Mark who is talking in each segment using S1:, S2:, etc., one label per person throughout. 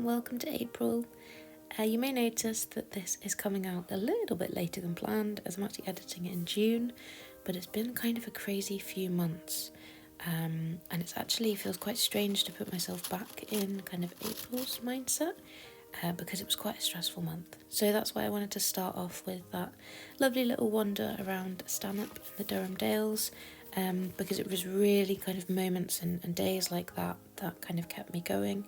S1: Welcome to April. You may notice that this is coming out a little bit later than planned, as I'm actually editing it in June, but it's been kind of a crazy few months, and it actually feels quite strange to put myself back in kind of April's mindset, because it was quite a stressful month. So that's why I wanted to start off with that lovely little wander around Stanhope in the Durham Dales, because it was really kind of moments and days like that kind of kept me going.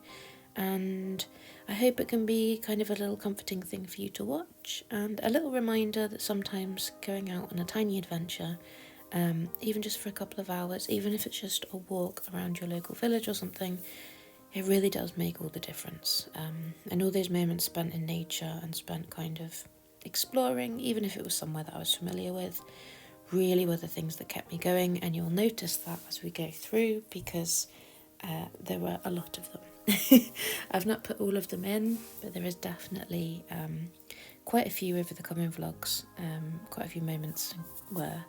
S1: And I hope it can be kind of a little comforting thing for you to watch, and a little reminder that sometimes going out on a tiny adventure, even just for a couple of hours, even if it's just a walk around your local village or something, it really does make all the difference. And all those moments spent in nature and spent kind of exploring, even if it was somewhere that I was familiar with, really were the things that kept me going. And you'll notice that as we go through, because there were a lot of them. I've not put all of them in, but there is definitely quite a few over the coming vlogs, quite a few moments where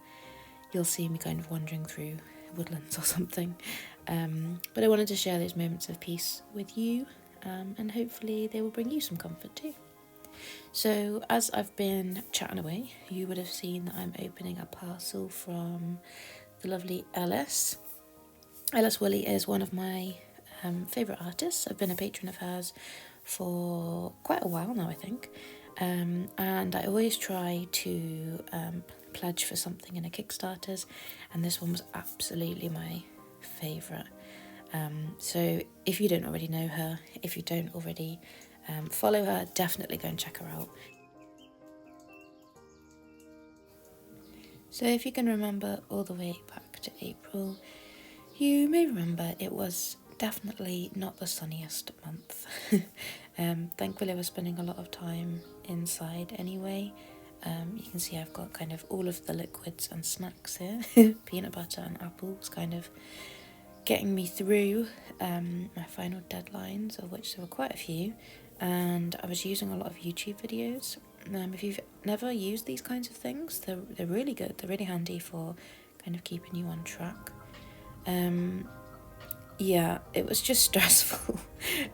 S1: you'll see me kind of wandering through woodlands or something. But I wanted to share those moments of peace with you, and hopefully they will bring you some comfort too. So as I've been chatting away, you would have seen that I'm opening a parcel from the lovely Ellis. Ellis Woolley is one of my favourite artists. I've been a patron of hers for quite a while now, I think, and I always try to pledge for something in a Kickstarters, and this one was absolutely my favourite. So if you don't already know her, if you don't already follow her, definitely go and check her out. So if you can remember all the way back to April, you may remember it was definitely not the sunniest month. Thankfully I was spending a lot of time inside anyway. You can see I've got kind of all of the liquids and snacks here. Peanut butter and apples kind of getting me through my final deadlines, of which there were quite a few, and I was using a lot of YouTube videos. If you've never used these kinds of things, they're really good. They're really handy for kind of keeping you on track. yeah, it was just stressful.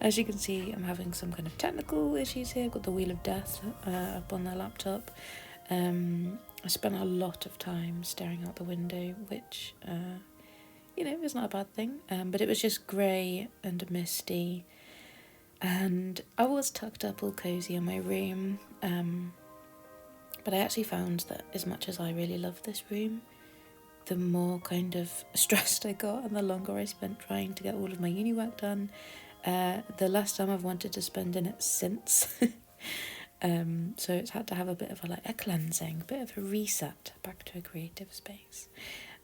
S1: As you can see, I'm having some kind of technical issues here. I've got the Wheel of Death up on the laptop. I spent a lot of time staring out the window, which, is not a bad thing. But it was just grey and misty. And I was tucked up all cozy in my room. But I actually found that as much as I really love this room, the more kind of stressed I got and the longer I spent trying to get all of my uni work done, the less time I've wanted to spend in it since. So it's had to have a bit of a cleansing, a bit of a reset back to a creative space.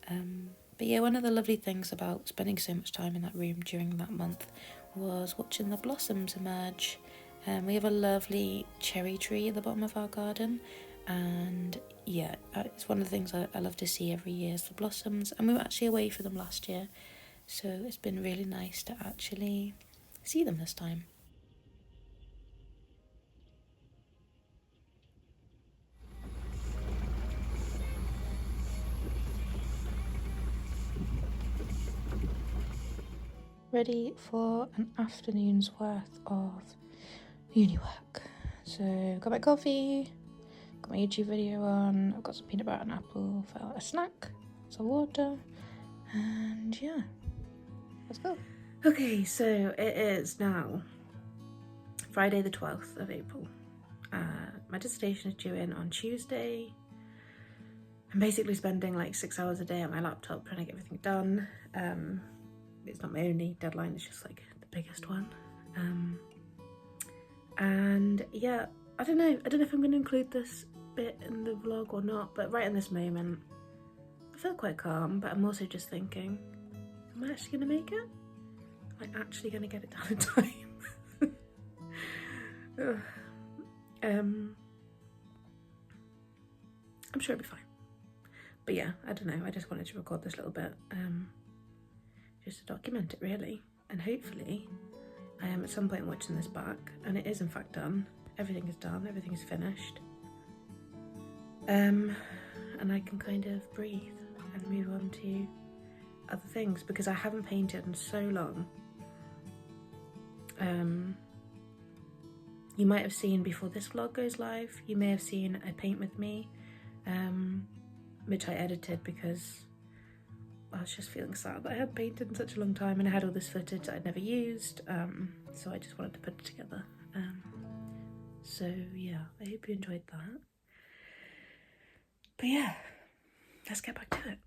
S1: But yeah, one of the lovely things about spending so much time in that room during that month was watching the blossoms emerge. We have a lovely cherry tree at the bottom of our garden, and yeah, it's one of the things I love to see every year is the blossoms, and we were actually away for them last year, so it's been really nice to actually see them this time. Ready for an afternoon's worth of uni work. So got my coffee, got my YouTube video on, I've got some peanut butter and apple for a snack, some water, and yeah, let's go. Okay, so it is now Friday the 12th of April. My dissertation is due in on Tuesday. I'm basically spending like 6 hours a day at my laptop trying to get everything done. It's not my only deadline, it's just like the biggest one. And yeah, I don't know if I'm going to include this bit in the vlog or not, but right in this moment I feel quite calm, but I'm also just thinking, am I actually going to make it? Am I actually going to get it done in time? I'm sure it'll be fine. But yeah, I don't know, I just wanted to record this little bit just to document it really, and hopefully I am at some point watching this back and it is in fact done. Everything is done, everything is finished. And I can kind of breathe and move on to other things, because I haven't painted in so long. You might have seen before this vlog goes live, you may have seen a paint with me, which I edited because I was just feeling sad that I had painted in such a long time and I had all this footage that I'd never used, so I just wanted to put it together. So yeah, I hope you enjoyed that. But yeah, let's get back to it.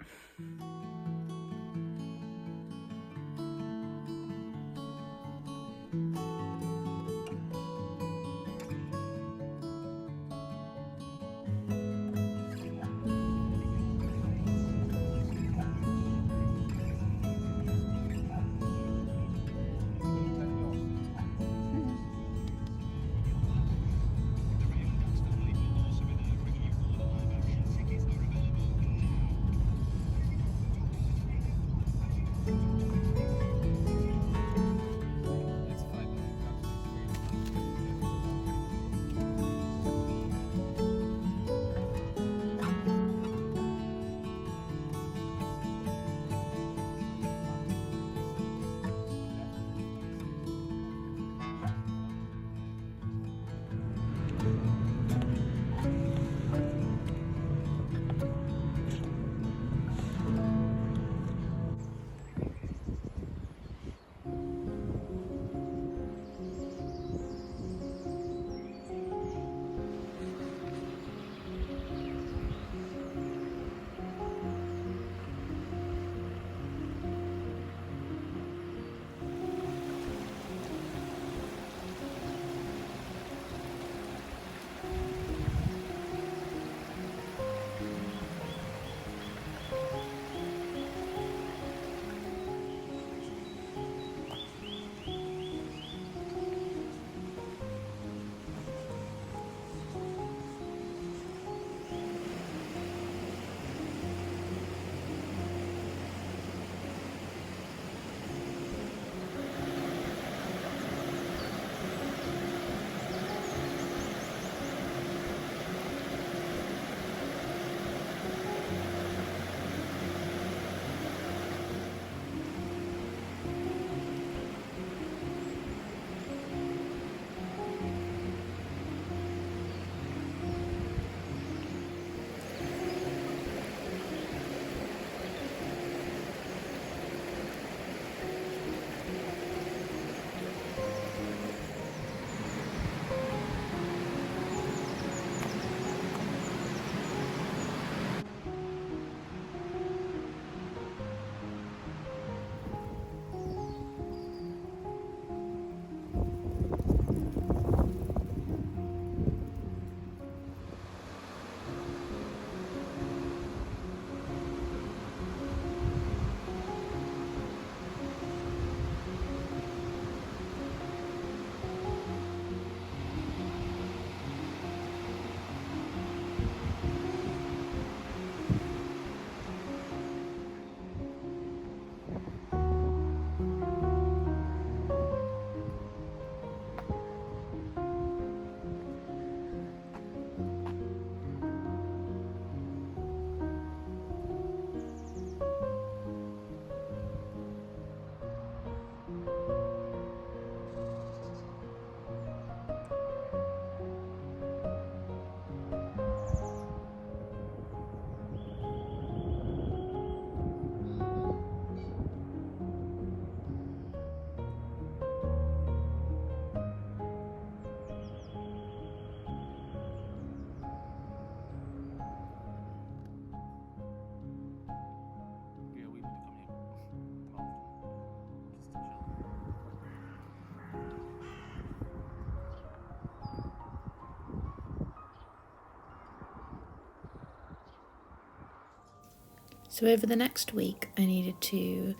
S1: So over the next week I needed to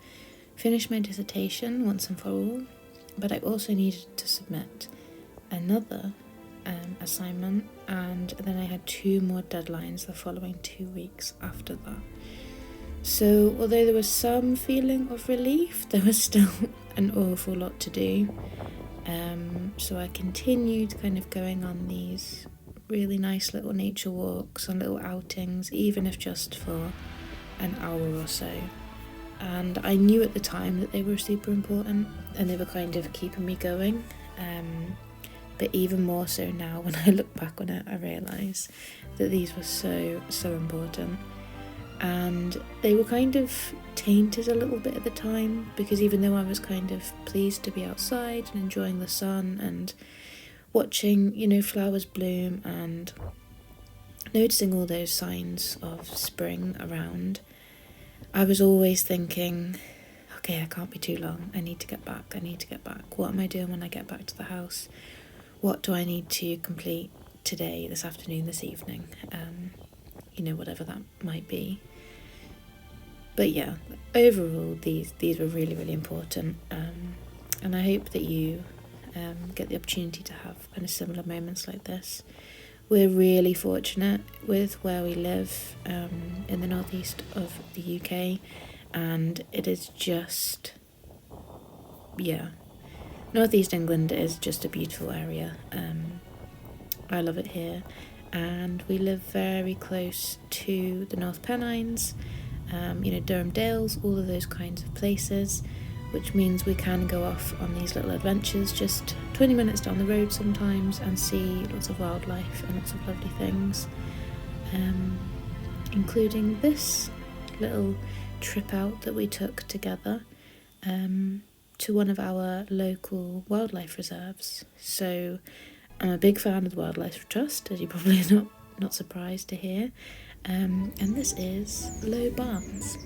S1: finish my dissertation once and for all, but I also needed to submit another assignment, and then I had 2 more deadlines the following 2 weeks after that. So although there was some feeling of relief, there was still an awful lot to do. So I continued kind of going on these really nice little nature walks, on little outings, even if just for an hour or so. And I knew at the time that they were super important and they were kind of keeping me going. But even more so now when I look back on it, I realise that these were so important. And they were kind of tainted a little bit at the time, because even though I was kind of pleased to be outside and enjoying the sun and watching, flowers bloom and noticing all those signs of spring around, I was always thinking, okay, I can't be too long. I need to get back. What am I doing when I get back to the house? What do I need to complete today, this afternoon, this evening? Whatever that might be. But yeah, overall, these were really, really important. And I hope that you get the opportunity to have kind of similar moments like this. We're really fortunate with where we live in the northeast of the UK, and it is just, northeast England is just a beautiful area. I love it here, and we live very close to the North Pennines, Durham Dales, all of those kinds of places, which means we can go off on these little adventures just 20 minutes down the road sometimes and see lots of wildlife and lots of lovely things, including this little trip out that we took together to one of our local wildlife reserves. So I'm a big fan of the Wildlife Trust, as you probably are not surprised to hear, and this is Low Barns.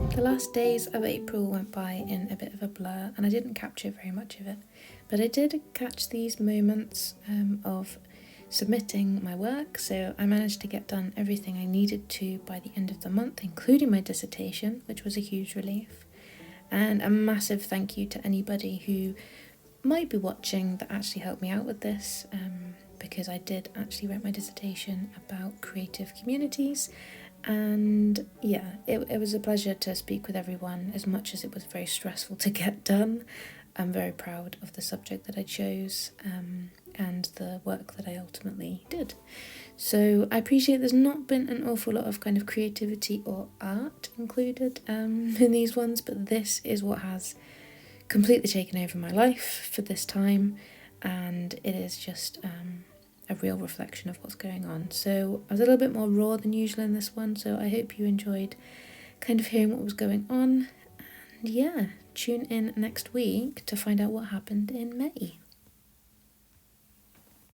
S1: The last days of April went by in a bit of a blur, and I didn't capture very much of it, but I did catch these moments of submitting my work. So I managed to get done everything I needed to by the end of the month, including my dissertation, which was a huge relief. And a massive thank you to anybody who might be watching that actually helped me out with this, because I did actually write my dissertation about creative communities. And yeah, it was a pleasure to speak with everyone, as much as it was very stressful to get done. I'm very proud of the subject that I chose, and the work that I ultimately did. So I appreciate there's not been an awful lot of kind of creativity or art included in these ones, but this is what has completely taken over my life for this time, and it is just a real reflection of what's going on. So I was a little bit more raw than usual in this one, so I hope you enjoyed kind of hearing what was going on. And yeah, tune in next week to find out what happened in May.